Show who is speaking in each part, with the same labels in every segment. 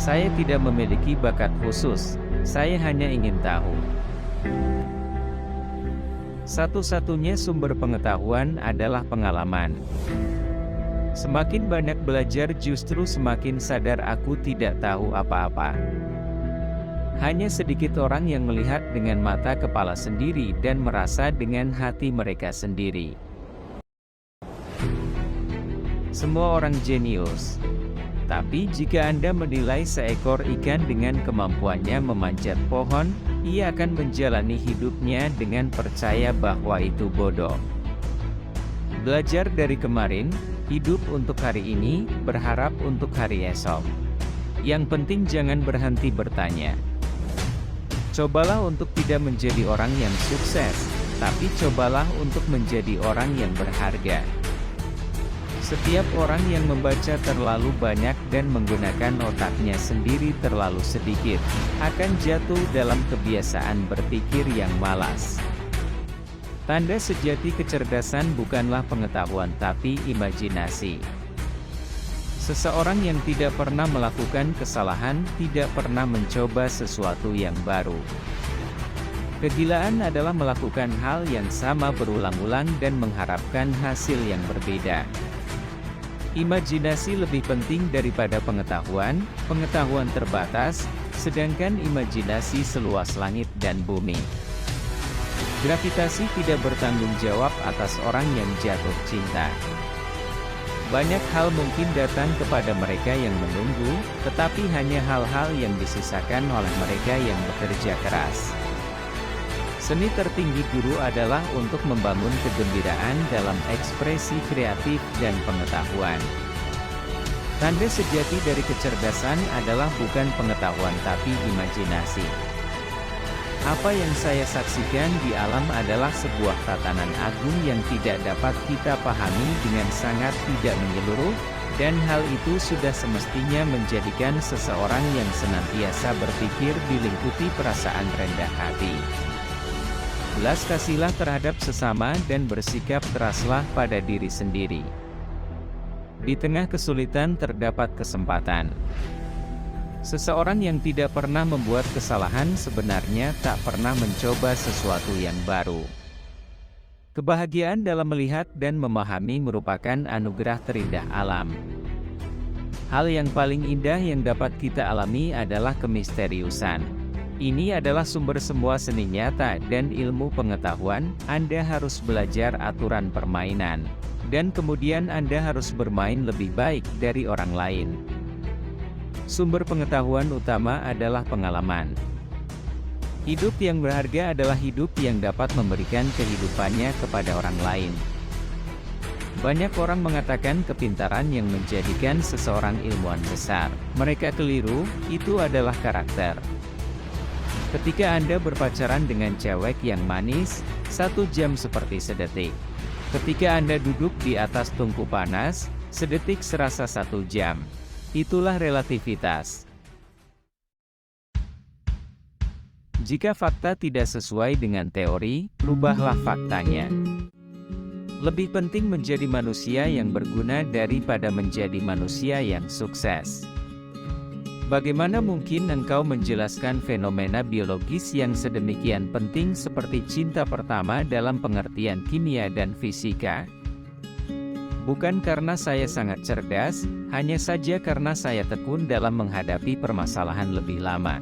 Speaker 1: Saya tidak memiliki bakat khusus, saya hanya ingin tahu. Satu-satunya sumber pengetahuan adalah pengalaman. Semakin banyak belajar justru semakin sadar aku tidak tahu apa-apa. Hanya sedikit orang yang melihat dengan mata kepala sendiri dan merasa dengan hati mereka sendiri. Semua orang jenius. Tapi jika Anda menilai seekor ikan dengan kemampuannya memanjat pohon, ia akan menjalani hidupnya dengan percaya bahwa itu bodoh. Belajar dari kemarin, hidup untuk hari ini, berharap untuk hari esok. Yang penting jangan berhenti bertanya. Cobalah untuk tidak menjadi orang yang sukses, tapi cobalah untuk menjadi orang yang berharga. Setiap orang yang membaca terlalu banyak dan menggunakan otaknya sendiri terlalu sedikit, akan jatuh dalam kebiasaan berpikir yang malas. Tanda sejati kecerdasan bukanlah pengetahuan tapi imajinasi. Seseorang yang tidak pernah melakukan kesalahan, tidak pernah mencoba sesuatu yang baru. Kegilaan adalah melakukan hal yang sama berulang-ulang dan mengharapkan hasil yang berbeda. Imajinasi lebih penting daripada pengetahuan, pengetahuan terbatas, sedangkan imajinasi seluas langit dan bumi. Gravitasi tidak bertanggung jawab atas orang yang jatuh cinta. Banyak hal mungkin datang kepada mereka yang menunggu, tetapi hanya hal-hal yang disisakan oleh mereka yang bekerja keras. Seni tertinggi guru adalah untuk membangun kegembiraan dalam ekspresi kreatif dan pengetahuan. Tanda sejati dari kecerdasan adalah bukan pengetahuan tapi imajinasi. Apa yang saya saksikan di alam adalah sebuah tatanan agung yang tidak dapat kita pahami dengan sangat tidak menyeluruh, dan hal itu sudah semestinya menjadikan seseorang yang senantiasa berpikir diliputi perasaan rendah hati. Belas kasihilah terhadap sesama dan bersikap keraslah pada diri sendiri. Di tengah kesulitan terdapat kesempatan. Seseorang yang tidak pernah membuat kesalahan sebenarnya tak pernah mencoba sesuatu yang baru. Kebahagiaan dalam melihat dan memahami merupakan anugerah terindah alam. Hal yang paling indah yang dapat kita alami adalah kemisteriusan. Ini adalah sumber semua seni nyata dan ilmu pengetahuan. Anda harus belajar aturan permainan, dan kemudian Anda harus bermain lebih baik dari orang lain. Sumber pengetahuan utama adalah pengalaman. Hidup yang berharga adalah hidup yang dapat memberikan kehidupannya kepada orang lain. Banyak orang mengatakan kepintaran yang menjadikan seseorang ilmuwan besar. Mereka keliru, itu adalah karakter. Ketika Anda berpacaran dengan cewek yang manis, 1 jam seperti sedetik. Ketika Anda duduk di atas tungku panas, sedetik serasa 1 jam. Itulah relativitas. Jika fakta tidak sesuai dengan teori, rubahlah faktanya. Lebih penting menjadi manusia yang berguna daripada menjadi manusia yang sukses. Bagaimana mungkin engkau menjelaskan fenomena biologis yang sedemikian penting seperti cinta pertama dalam pengertian kimia dan fisika? Bukan karena saya sangat cerdas, hanya saja karena saya tekun dalam menghadapi permasalahan lebih lama.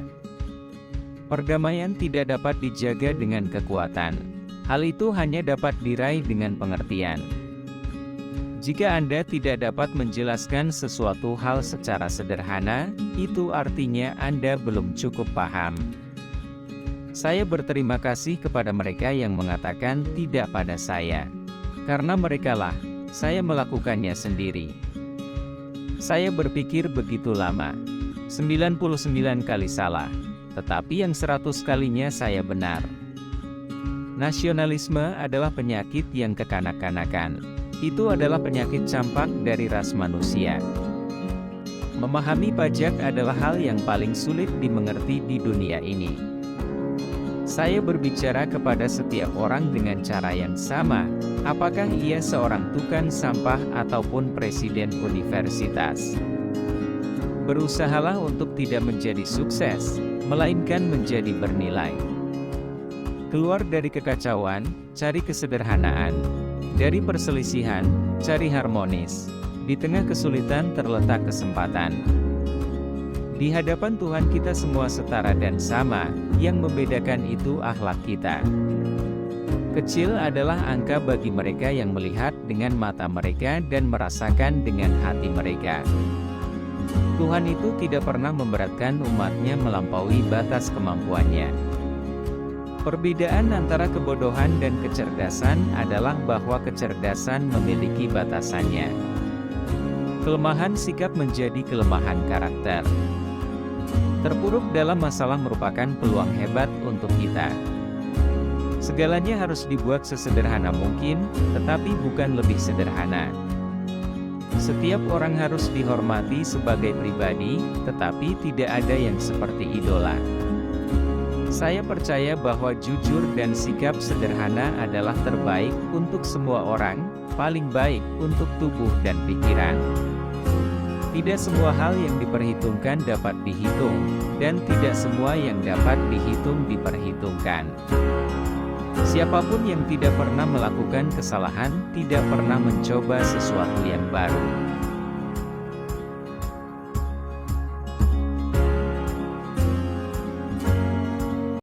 Speaker 1: Perdamaian tidak dapat dijaga dengan kekuatan. Hal itu hanya dapat diraih dengan pengertian. Jika Anda tidak dapat menjelaskan sesuatu hal secara sederhana, itu artinya Anda belum cukup paham. Saya berterima kasih kepada mereka yang mengatakan tidak pada saya. Karena merekalah saya melakukannya sendiri. Saya berpikir begitu lama. 99 kali salah. Tetapi yang 100 kalinya saya benar. Nasionalisme adalah penyakit yang kekanak-kanakan. Itu adalah penyakit campak dari ras manusia. Memahami pajak adalah hal yang paling sulit dimengerti di dunia ini. Saya berbicara kepada setiap orang dengan cara yang sama, apakah ia seorang tukang sampah ataupun presiden universitas. Berusahalah untuk tidak menjadi sukses, melainkan menjadi bernilai. Keluar dari kekacauan, cari kesederhanaan. Dari perselisihan, cari harmonis. Di tengah kesulitan terletak kesempatan. Di hadapan Tuhan kita semua setara dan sama, yang membedakan itu akhlak kita. Kecil adalah angka bagi mereka yang melihat dengan mata mereka dan merasakan dengan hati mereka. Tuhan itu tidak pernah memberatkan umatnya melampaui batas kemampuannya. Perbedaan antara kebodohan dan kecerdasan adalah bahwa kecerdasan memiliki batasannya. Kelemahan sikap menjadi kelemahan karakter. Terpuruk dalam masalah merupakan peluang hebat untuk kita. Segalanya harus dibuat sesederhana mungkin, tetapi bukan lebih sederhana. Setiap orang harus dihormati sebagai pribadi, tetapi tidak ada yang seperti idola. Saya percaya bahwa jujur dan sikap sederhana adalah terbaik untuk semua orang, paling baik untuk tubuh dan pikiran. Tidak semua hal yang diperhitungkan dapat dihitung, dan tidak semua yang dapat dihitung diperhitungkan. Siapapun yang tidak pernah melakukan kesalahan, tidak pernah mencoba sesuatu yang baru.